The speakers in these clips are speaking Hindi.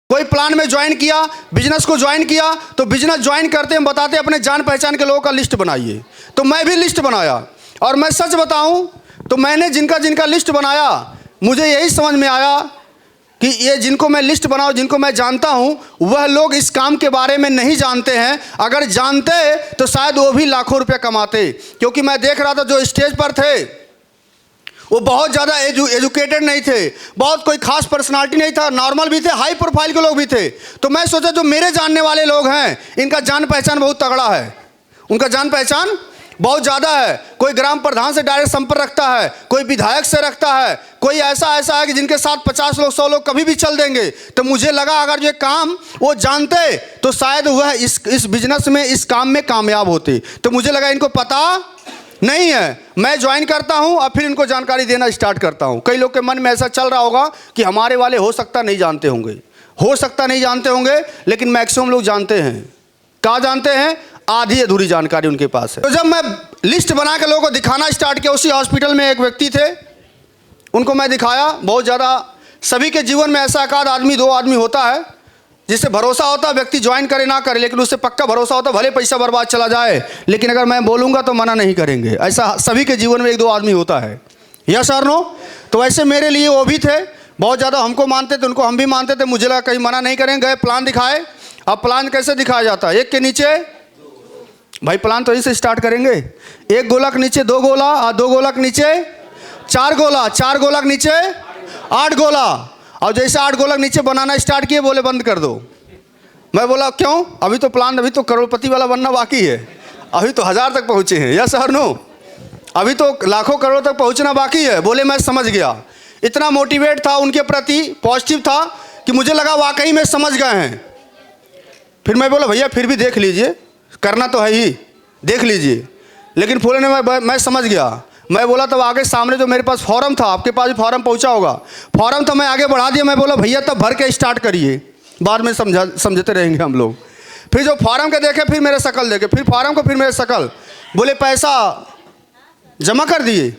कोई प्लान में ज्वाइन किया, बिजनेस को ज्वाइन किया, तो बिजनेस ज्वाइन करते हम बताते अपने जान पहचान के लोगों का लिस्ट बनाइए। तो मैं भी लिस्ट बनाया, और मैं सच बताऊं तो मैंने जिनका जिनका लिस्ट बनाया, मुझे यही समझ में आया कि ये जिनको मैं लिस्ट बनाऊं, जिनको मैं जानता हूं, वह लोग इस काम के बारे में नहीं जानते हैं। अगर जानते तो शायद वो भी लाखों रुपए कमाते। क्योंकि मैं देख रहा था जो स्टेज पर थे वो बहुत ज़्यादा एजुकेटेड नहीं थे, बहुत कोई खास पर्सनालिटी नहीं था, नॉर्मल भी थे, हाई प्रोफाइल के लोग भी थे। तो मैं सोचा जो मेरे जानने वाले लोग हैं इनका जान पहचान बहुत तगड़ा है, उनका जान पहचान बहुत ज़्यादा है। कोई ग्राम प्रधान से डायरेक्ट संपर्क रखता है, कोई विधायक से रखता है, कोई ऐसा है कि जिनके साथ 50 लोग 100 लोग कभी भी चल देंगे। तो मुझे लगा अगर ये काम वो जानते तो शायद वह इस बिजनेस में, इस काम में कामयाब होते। तो मुझे लगा इनको पता नहीं है, मैं ज्वाइन करता हूं और फिर इनको जानकारी देना स्टार्ट करता हूं। कई लोग के मन में ऐसा चल रहा होगा कि हमारे वाले हो सकता नहीं जानते होंगे, हो सकता नहीं जानते होंगे, लेकिन मैक्सिमम लोग जानते हैं। कहाँ जानते हैं? आधी अधूरी जानकारी उनके पास है। तो जब मैं लिस्ट बना के लोगों को दिखाना स्टार्ट किया, उसी हॉस्पिटल में एक व्यक्ति थे, उनको मैं दिखाया। बहुत ज़्यादा सभी के जीवन में ऐसा एक आध आदमी, 2 आदमी होता है जिससे भरोसा होता, व्यक्ति ज्वाइन करे ना करे, लेकिन उससे पक्का भरोसा होता, भले पैसा बर्बाद चला जाए लेकिन अगर मैं बोलूँगा तो मना नहीं करेंगे। ऐसा सभी के जीवन में 1-2 आदमी होता है, यस और नो। तो वैसे मेरे लिए वो भी थे, बहुत ज़्यादा हमको मानते थे, उनको हम भी मानते थे। मुझे लगा कहीं मना नहीं करेंगे। गए, प्लान दिखाए। अब प्लान कैसे दिखाया जाता है? एक के नीचे, भाई प्लान तो इसे स्टार्ट करेंगे, 1 गोला के नीचे 2 गोला, और 2 गोला के नीचे 4 गोला, 4 गोला के नीचे 8 गोला। और जैसे 8 गोला के नीचे बनाना स्टार्ट किए, बोले बंद कर दो। मैं बोला क्यों? अभी तो प्लान, अभी तो करोड़पति वाला बनना बाकी है, अभी तो 1000 तक पहुँचे हैं, यस और नो, अभी तो लाखों करोड़ तक पहुँचना बाकी है। बोले मैं समझ गया। इतना मोटिवेट था उनके प्रति, पॉजिटिव था कि मुझे लगा वाकई में समझ गए हैं। फिर मैं बोला भैया फिर भी देख लीजिए, करना तो है ही, देख लीजिए। लेकिन बोले ने मैं समझ गया। मैं बोला तब आगे सामने जो मेरे पास फॉर्म था, आपके पास भी फॉर्म पहुंचा होगा, फॉर्म तो मैं आगे बढ़ा दिया। मैं बोला भैया तब भर के स्टार्ट करिए, बाद में समझते रहेंगे हम लोग। फिर जो फॉर्म के देखे, फिर मेरे शकल देखे, फिर फॉर्म को, फिर मेरे शकल। बोले पैसा जमा कर दिए?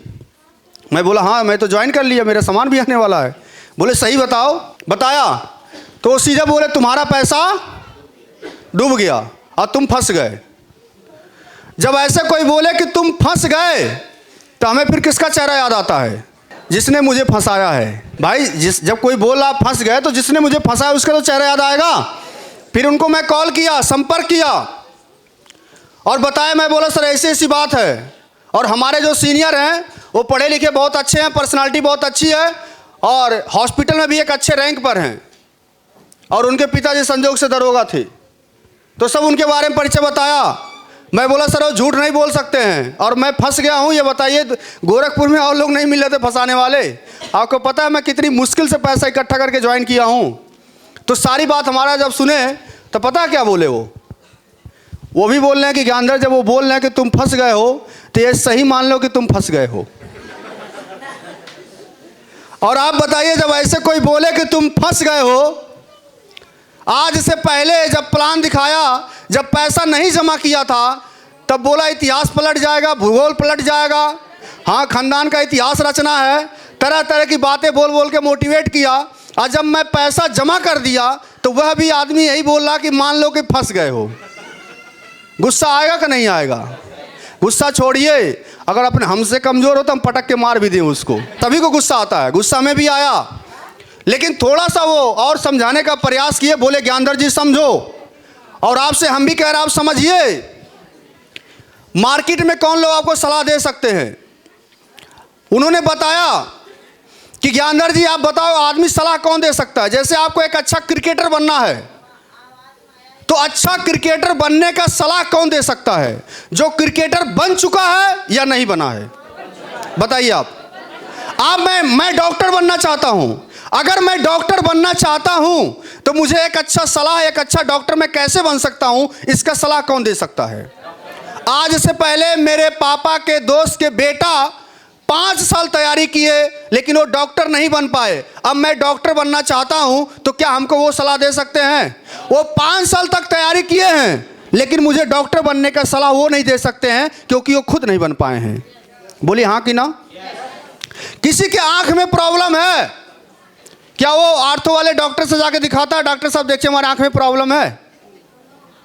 मैं बोला हाँ मैं तो ज्वाइन कर लिया, मेरा सामान भी आने वाला है। बोले सही बताओ। बताया तो वो सीधे बोले तुम्हारा पैसा डूब गया और तुम फंस गए। जब ऐसे कोई बोले कि तुम फंस गए तो हमें फिर किसका चेहरा याद आता है? जिसने मुझे फंसाया है। भाई जब कोई बोला फंस गए तो जिसने मुझे फंसाया उसका तो चेहरा याद आएगा। फिर उनको मैं कॉल किया, संपर्क किया और बताया। मैं बोला सर ऐसी ऐसी बात है, और हमारे जो सीनियर हैं वो पढ़े लिखे बहुत अच्छे हैं, पर्सनालिटी बहुत अच्छी है, और हॉस्पिटल में भी एक अच्छे रैंक पर हैं, और उनके पिताजी संजोग से दरोगा थे। तो सब उनके बारे में परिचय बताया। मैं बोला सर वो झूठ नहीं बोल सकते हैं, और मैं फंस गया हूँ, ये बताइए गोरखपुर में और लोग नहीं मिल रहे थे फंसाने वाले। आपको पता है मैं कितनी मुश्किल से पैसा इकट्ठा करके ज्वाइन किया हूँ। तो सारी बात हमारा जब सुने तो पता क्या बोले? वो भी बोल रहे हैं कि ज्ञानधर, जब वो बोल रहे हैं कि तुम फंस गए हो तो ये सही मान लो कि तुम फंस गए हो। और आप बताइए जब ऐसे कोई बोले कि तुम फंस गए हो, आज से पहले जब प्लान दिखाया, जब पैसा नहीं जमा किया था, तब बोला इतिहास पलट जाएगा, भूगोल पलट जाएगा, हाँ खानदान का इतिहास रचना है, तरह तरह की बातें बोल बोल के मोटिवेट किया। और जब मैं पैसा जमा कर दिया तो वह भी आदमी यही बोल रहा कि मान लो कि फंस गए हो। गुस्सा आएगा कि नहीं आएगा? गुस्सा छोड़िए, अगर अपने हमसे कमज़ोर हो तो हम पटक के मार भी दें उसको, तभी को गुस्सा आता है। गुस्सा में भी आया, लेकिन थोड़ा सा वो और समझाने का प्रयास किए। बोले ज्ञानधर जी समझो, और आपसे हम भी कह रहे हैं आप समझिए। मार्केट में कौन लोग आपको सलाह दे सकते हैं? उन्होंने बताया कि ज्ञानधर जी आप बताओ आदमी सलाह कौन दे सकता है? जैसे आपको एक अच्छा क्रिकेटर बनना है तो अच्छा क्रिकेटर बनने का सलाह कौन दे सकता है? जो क्रिकेटर बन चुका है या नहीं बना है? बताइए आप। मैं डॉक्टर बनना चाहता हूं। अगर मैं डॉक्टर बनना चाहता हूं तो मुझे एक अच्छा सलाह, एक अच्छा डॉक्टर मैं कैसे बन सकता हूं, इसका सलाह कौन दे सकता है? आज से पहले मेरे पापा के दोस्त के बेटा 5 साल तैयारी किए लेकिन वो डॉक्टर नहीं बन पाए। अब मैं डॉक्टर बनना चाहता हूं तो क्या हमको वो सलाह दे सकते हैं? वो 5 साल तक तैयारी किए हैं लेकिन मुझे डॉक्टर बनने का सलाह वो नहीं दे सकते हैं क्योंकि वो खुद नहीं बन पाए हैं। बोलिए हाँ कि ना? किसी के आंख में प्रॉब्लम है, क्या वो आर्थो वाले डॉक्टर से जाके दिखाता है, डॉक्टर साहब देखिए हमारे आंख में प्रॉब्लम है?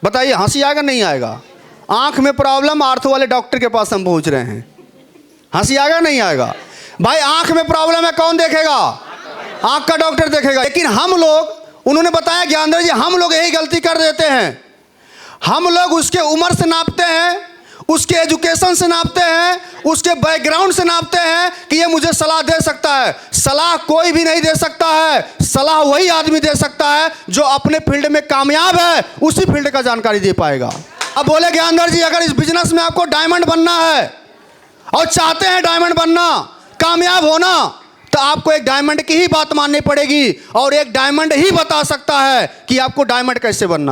बताइए, हंसी आएगा नहीं आएगा? आंख में प्रॉब्लम, आर्थो वाले डॉक्टर के पास हम पहुंच रहे हैं, हंसी आएगा नहीं आएगा? भाई आंख में प्रॉब्लम है, कौन देखेगा? आंख का डॉक्टर देखेगा। लेकिन हम लोग, उन्होंने बताया ज्ञानधर जी, हम लोग यही गलती कर देते हैं। हम लोग उसके उम्र से नापते हैं, उसके एजुकेशन से नापते हैं, उसके बैकग्राउंड से नापते हैं कि ये मुझे सलाह दे सकता है। सलाह कोई भी नहीं दे सकता है, सलाह वही आदमी दे सकता है जो अपने फील्ड में कामयाब है, उसी फील्ड का जानकारी दे पाएगा। अब बोले ज्ञानधर जी, अगर इस बिजनेस में आपको डायमंड बनना है और चाहते हैं डायमंड बनना, कामयाब होना, तो आपको एक डायमंड की ही बात माननी पड़ेगी और एक डायमंड ही बता सकता है कि आपको डायमंड कैसे बनना।